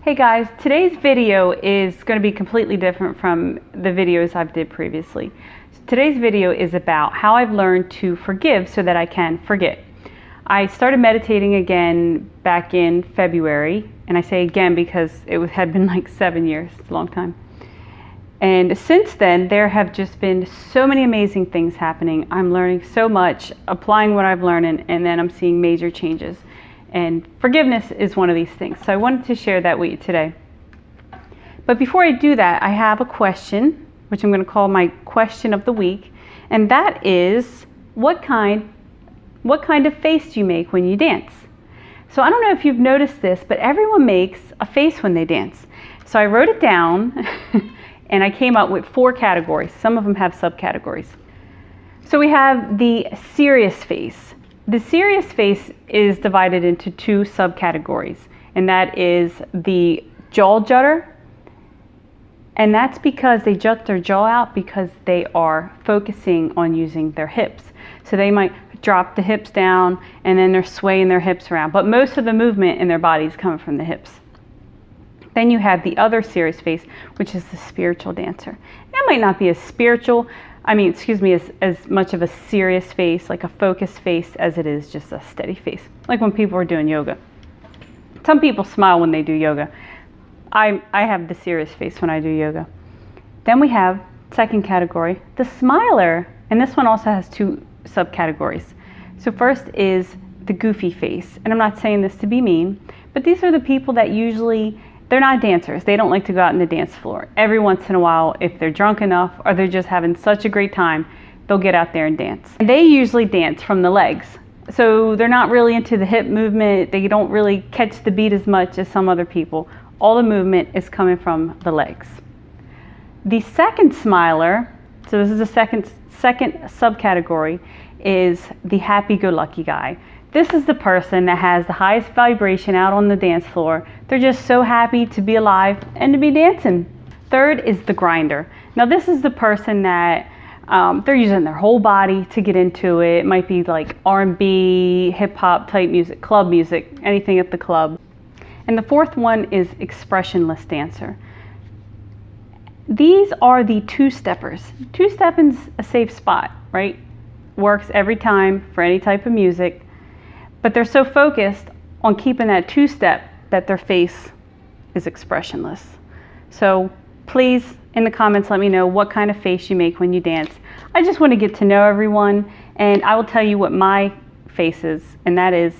Hey guys, today's video is going to be completely different from the videos I've did previously. Today's video is about how I've learned to forgive so that I can forget. I started meditating again back in February, and I say again because it had been like 7 years, it's a long time. And since then, there have just been so many amazing things happening. I'm learning so much, applying what I've learned, and then I'm seeing major changes. And forgiveness is one of these things. So I wanted to share that with you today. But before I do that, I have a question, which I'm going to call my question of the week. And that is, what kind of face do you make when you dance? So I don't know if you've noticed this, but everyone makes a face when they dance. So I wrote it down and I came up with 4 categories. Some of them have subcategories. So we have the serious face. The serious face is divided into 2 subcategories, and that is the jaw jutter, and that's because they jut their jaw out because they are focusing on using their hips. So they might drop the hips down and then they're swaying their hips around, but most of the movement in their body is coming from the hips. Then you have the other serious face, which is the spiritual dancer. That might not be as spiritual, as much of a serious face, like a focused face, as it is just a steady face. Like when people are doing yoga. Some people smile when they do yoga. I have the serious face when I do yoga. Then we have, second category, the smiler. And this one also has 2 subcategories. So first is the goofy face. And I'm not saying this to be mean, but these are the people that usually, they're not dancers. They don't like to go out on the dance floor. Every once in a while, if they're drunk enough or they're just having such a great time, they'll get out there and dance. And they usually dance from the legs. So they're not really into the hip movement. They don't really catch the beat as much as some other people. All the movement is coming from the legs. The second smiler, so this is the second subcategory, is the happy-go-lucky guy. This is the person that has the highest vibration out on the dance floor. They're just so happy to be alive and to be dancing. Third is the grinder. Now this is the person that they're using their whole body to get into it. It might be like R&B, hip-hop type music, club music, anything at the club. And the fourth one is expressionless dancer. These are the two-steppers. Two-stepping's a safe spot, right? Works every time for any type of music. But they're so focused on keeping that 2-step that their face is expressionless. So please, in the comments, let me know what kind of face you make when you dance. I just want to get to know everyone, and I will tell you what my face is, and that is,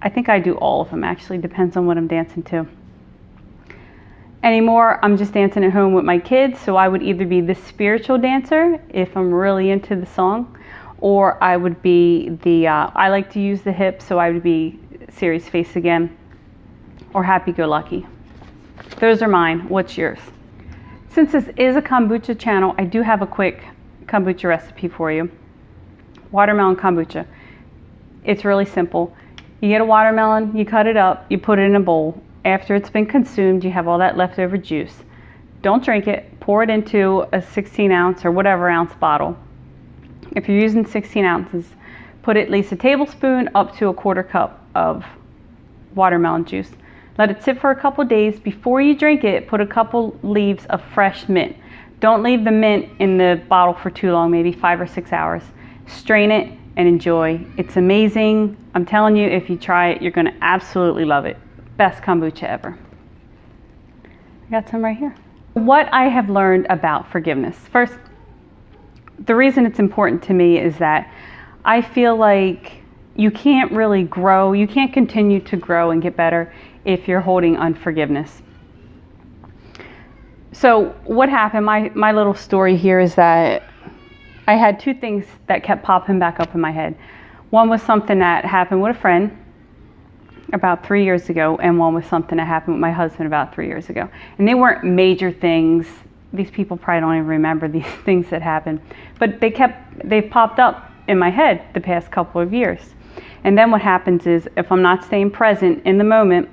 I think I do all of them actually, depends on what I'm dancing to. Anymore, I'm just dancing at home with my kids, so I would either be the spiritual dancer if I'm really into the song, or I would be the, I like to use the hips, so I would be serious face again, or happy-go-lucky. Those are mine. What's yours? Since this is a kombucha channel, I do have a quick kombucha recipe for you. Watermelon kombucha. It's really simple. You get a watermelon, you cut it up, you put it in a bowl. After it's been consumed, you have all that leftover juice. Don't drink it. Pour it into a 16-ounce or whatever ounce bottle. If you're using 16 ounces, put at least a tablespoon up to a 1/4 cup of watermelon juice. Let it sit for a couple days. Before you drink it, put a couple leaves of fresh mint. Don't leave the mint in the bottle for too long, maybe 5 or 6 hours. Strain it and enjoy. It's amazing. I'm telling you, if you try it, you're going to absolutely love it. Best kombucha ever. I got some right here. What I have learned about forgiveness. First, the reason it's important to me is that I feel like you can't really grow, you can't continue to grow and get better if you're holding unforgiveness. So what happened, my little story here is that I had 2 things that kept popping back up in my head. One was something that happened with a friend about 3 years ago, and one was something that happened with my husband about 3 years ago. And they weren't major things. These people probably don't even remember these things that happened, but they've popped up in my head the past couple of years. And then what happens is, if I'm not staying present in the moment,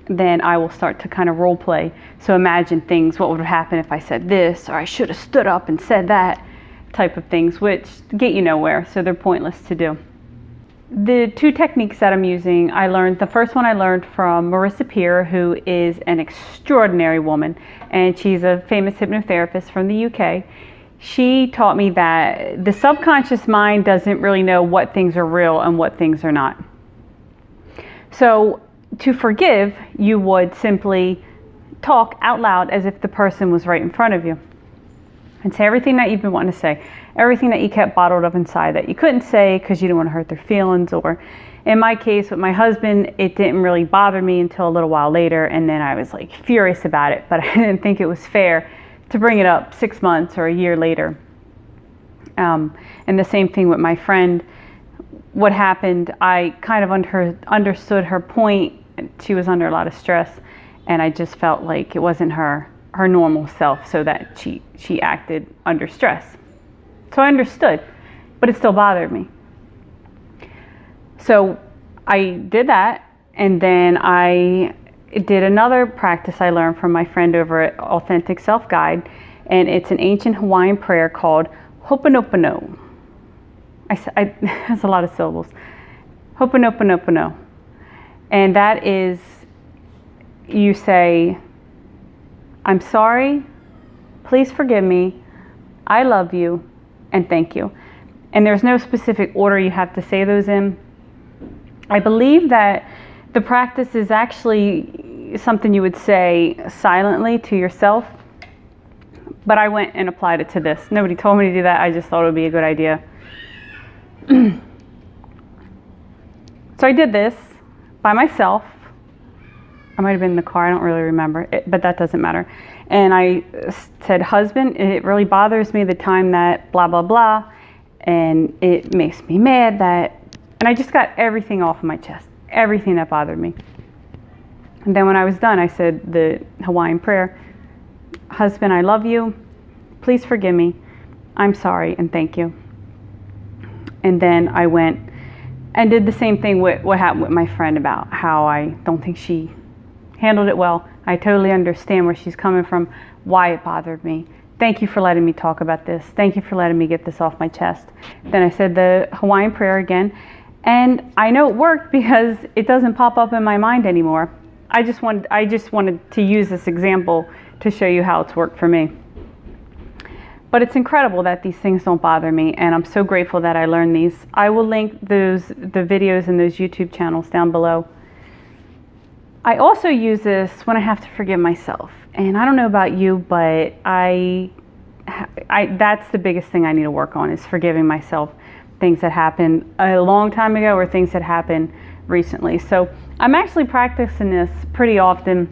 then I will start to kind of role play. So imagine things, what would happen if I said this, or I should have stood up and said that, type of things, which get you nowhere, so they're pointless to do. The two techniques that I'm using, the first one I learned from Marissa Peer, who is an extraordinary woman, and she's a famous hypnotherapist from the UK. She taught me that the subconscious mind doesn't really know what things are real and what things are not. So to forgive, you would simply talk out loud as if the person was right in front of you and say everything that you've been wanting to say, everything that you kept bottled up inside that you couldn't say because you didn't want to hurt their feelings. Or in my case with my husband, it didn't really bother me until a little while later, and then I was like furious about it, but I didn't think it was fair to bring it up 6 months or a year later. And the same thing with my friend. What happened, I kind of understood her point. She was under a lot of stress, and I just felt like it wasn't her normal self, so that she acted under stress. So I understood, but it still bothered me. So I did that, and then I did another practice I learned from my friend over at Authentic Self Guide, and it's an ancient Hawaiian prayer called Ho'oponopono. That's a lot of syllables. Ho'oponopono. And that is, you say, I'm sorry, please forgive me, I love you, and thank you. And there's no specific order you have to say those in. I believe that the practice is actually something you would say silently to yourself, but I went and applied it to this. Nobody told me to do that, I just thought it would be a good idea. So I did this by myself. I might have been in the car, I don't really remember, but that doesn't matter. And I said, husband, it really bothers me the time that blah, blah, blah, and it makes me mad that, and I just got everything off of my chest, everything that bothered me. And then when I was done, I said the Hawaiian prayer, husband, I love you, please forgive me, I'm sorry, and thank you. And then I went and did the same thing with what happened with my friend about how I don't think she handled it well. I totally understand where she's coming from, why it bothered me. Thank you for letting me talk about this. Thank you for letting me get this off my chest. Then I said the Hawaiian prayer again, and I know it worked because it doesn't pop up in my mind anymore. I just wanted to use this example to show you how it's worked for me. But it's incredible that these things don't bother me, and I'm so grateful that I learned these. I will link the videos and those YouTube channels down below. I also use this when I have to forgive myself. And I don't know about you, but that's the biggest thing I need to work on, is forgiving myself. Things that happened a long time ago or things that happened recently. So I'm actually practicing this pretty often.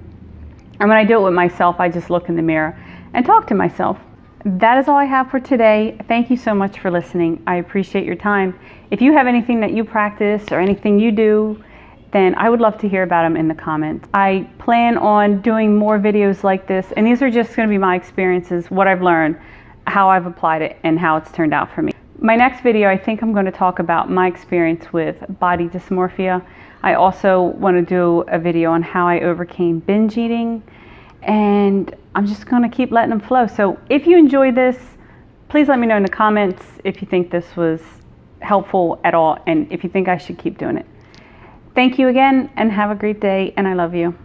And when I do it with myself, I just look in the mirror and talk to myself. That is all I have for today. Thank you so much for listening. I appreciate your time. If you have anything that you practice or anything you do, then I would love to hear about them in the comments. I plan on doing more videos like this, and these are just going to be my experiences, what I've learned, how I've applied it, and how it's turned out for me. My next video, I think I'm going to talk about my experience with body dysmorphia. I also want to do a video on how I overcame binge eating, and I'm just going to keep letting them flow. So if you enjoyed this, please let me know in the comments if you think this was helpful at all, and if you think I should keep doing it. Thank you again, and have a great day, and I love you.